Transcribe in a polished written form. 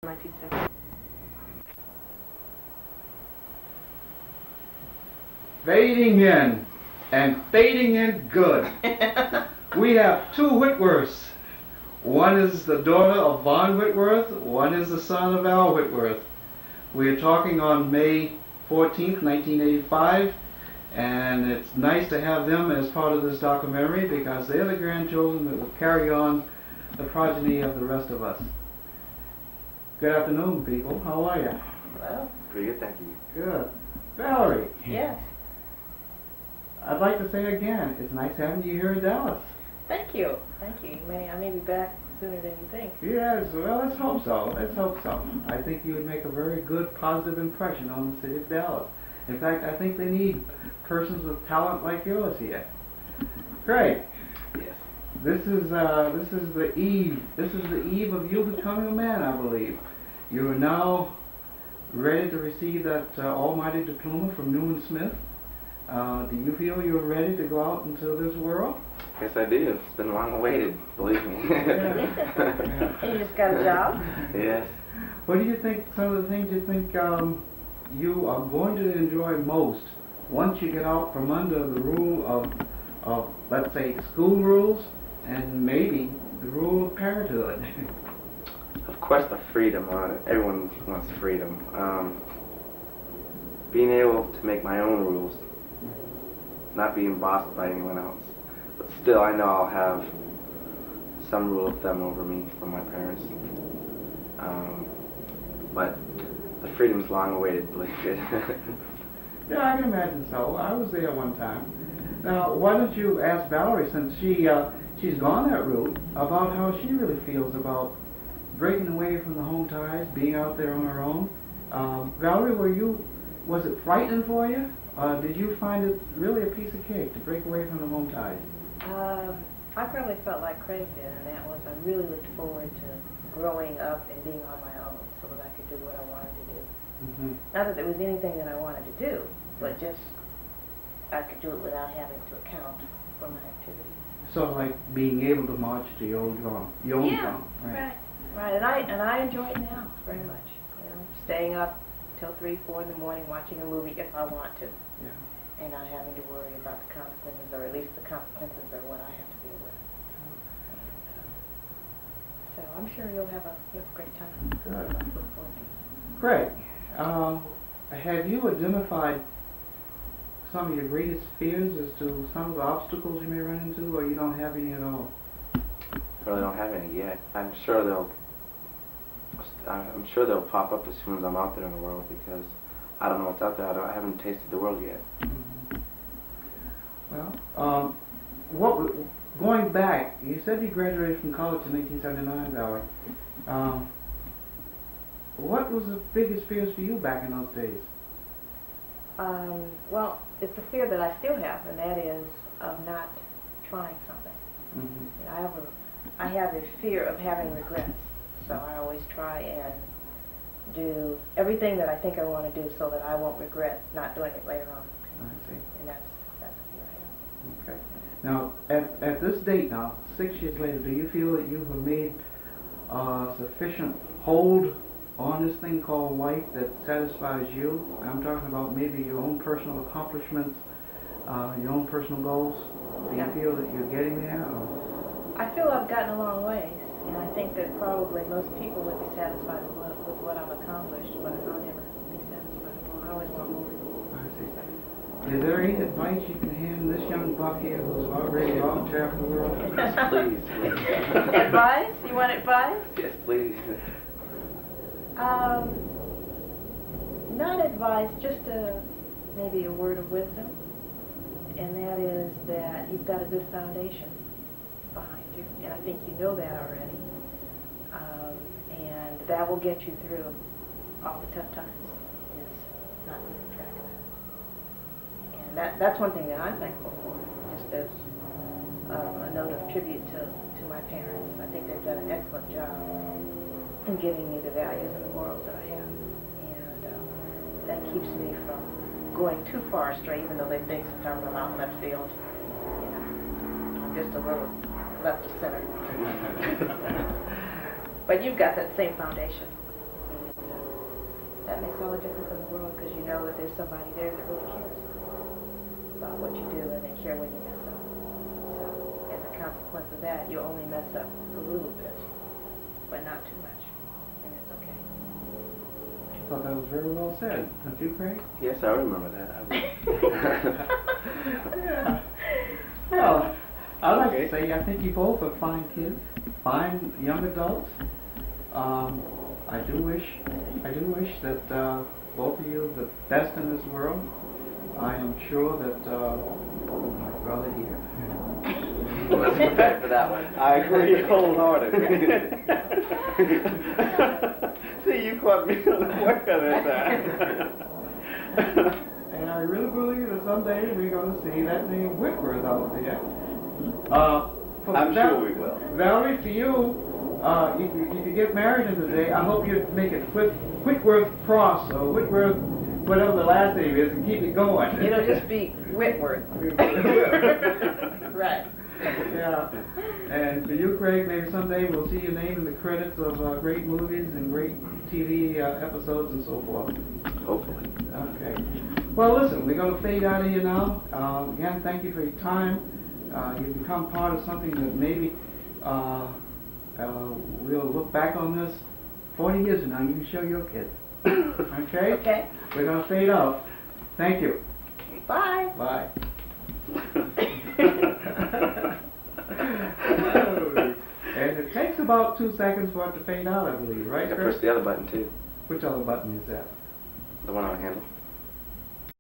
My 2 seconds. Fading in, and fading in good. We have two Whitworths. One is the daughter of Von Whitworth, one is the son of Al Whitworth. We are talking on May 14th, 1985, and it's nice to have them as part of this documentary because they're the grandchildren that will carry on the progeny of the rest of us. Good afternoon, people. How are you? Well, Pretty good, thank you. Good. Valerie. yes. I'd like to say again, it's nice having you here in Dallas. Thank you. Thank you. I may be back sooner than you think. Yes, well, let's hope so. Let's hope so. I think you would make a very good, positive impression on the city of Dallas. In fact, I think they need persons with talent like yours here. Great. Yes. This is the eve. This is the eve of you becoming a man, I believe. You are now ready to receive that almighty diploma from Newman Smith. Do you feel you're ready to go out into this world? Yes, I do. It's been long awaited, believe me. Yeah. And you just got a job? Yes. What do you think, some of the things you think you are going to enjoy most once you get out from under the rule of let's say, school rules and maybe the rule of parenthood? Of course, the freedom. Everyone wants freedom. Being able to make my own rules, not being bossed by anyone else. But still, I know I'll have some rule of thumb over me from my parents. But the freedom's long awaited, believe it. Yeah, I can imagine so. I was there one time. Now, why don't you ask Valerie, since she's gone that route, about how she really feels about breaking away from the home ties, being out there on her own. Valerie, was it frightening for you? Did you find it really a piece of cake to break away from the home ties? I probably felt like Craig did, and that was I really looked forward to growing up and being on my own so that I could do what I wanted to do. Mm-hmm. Not that there was anything that I wanted to do, but just I could do it without having to account for my activities. Sort of like being able to march to your own drum. Your own drum. Right. Right. And I enjoy it now very much. You know, staying up till 3, 4 in the morning watching a movie if I want to. Yeah. And not having to worry about the consequences, or at least the consequences are what I have to deal with. So I'm sure you'll have a great time. Good. I look forward to it. Great. Have you identified some of your greatest fears as to some of the obstacles you may run into, or you don't have any at all? I really don't have any yet. I'm sure they'll pop up as soon as I'm out there in the world, because I don't know what's out there. I haven't tasted the world yet. Well, going back, you said you graduated from college in 1979, Valerie. What was the biggest fears for you back in those days? Well, it's a fear that I still have, and that is of not trying something. Mm-hmm. You know, I have a fear of having regrets, so I always try and do everything that I think I want to do so that I won't regret not doing it later on. I see. And that's the fear I have. Okay. Now, at this date now, 6 years later, do you feel that you have made sufficient hold on this thing called life that satisfies you? I'm talking about maybe your own personal accomplishments, your own personal goals. Do you feel that you're getting there? Or? I feel I've gotten a long ways, and I think that probably most people would be satisfied with what I've accomplished, but I'll never be satisfied. I always want more. I see. Is there any advice you can hand this young buck here who's already off track of the world? Yes, please. Advice? You want advice? Yes, please. Not advice, just maybe a word of wisdom, and that is that you've got a good foundation behind you, and I think you know that already, and that will get you through all the tough times. It's not losing track of that. And that's one thing that I'm thankful for, just as a note of tribute to my parents. I think they've done an excellent job in giving me the values and the morals that I have, and that keeps me from going too far astray, even though they think sometimes I'm out in left field. You know, I'm just a little left of center. But you've got that same foundation. makes all the difference in the world, because you know that there's somebody there that really cares about what you do, and they care when you mess up. So, as a consequence of that, you only mess up a little bit, but not too much, and it's okay. I thought that was very well said. Don't you, Craig? Yes, I remember that. Yeah. Well, I'd like Okay. to say I think you both are fine kids, fine young adults. I do wish that both of you the best in this world. I am sure that my brother here. Well, let's go back to that one. I agree wholeheartedly. See, you caught me on the work of that. And I really believe that someday we're going to see that name Whitworth out there. I'm sure we will. Valerie, for you, if you get married in the day, I hope you make it Whitworth Cross or Whitworth, whatever the last name is, and keep it going. It'll just be Whitworth. Right. Yeah. And for you, Craig, maybe someday we'll see your name in the credits of great movies and great TV episodes and so forth. Hopefully. Okay. Well, listen, we're going to fade out of here now. Again, thank you for your time. You've become part of something that maybe we'll look back on this 40 years from now. You can show your kids. Okay? Okay. We're going to fade out. Thank you. Bye. Bye. And it takes about 2 seconds for it to fade out, I believe, right, I Chris? push the other button too. Which other button is that? The one on the handle.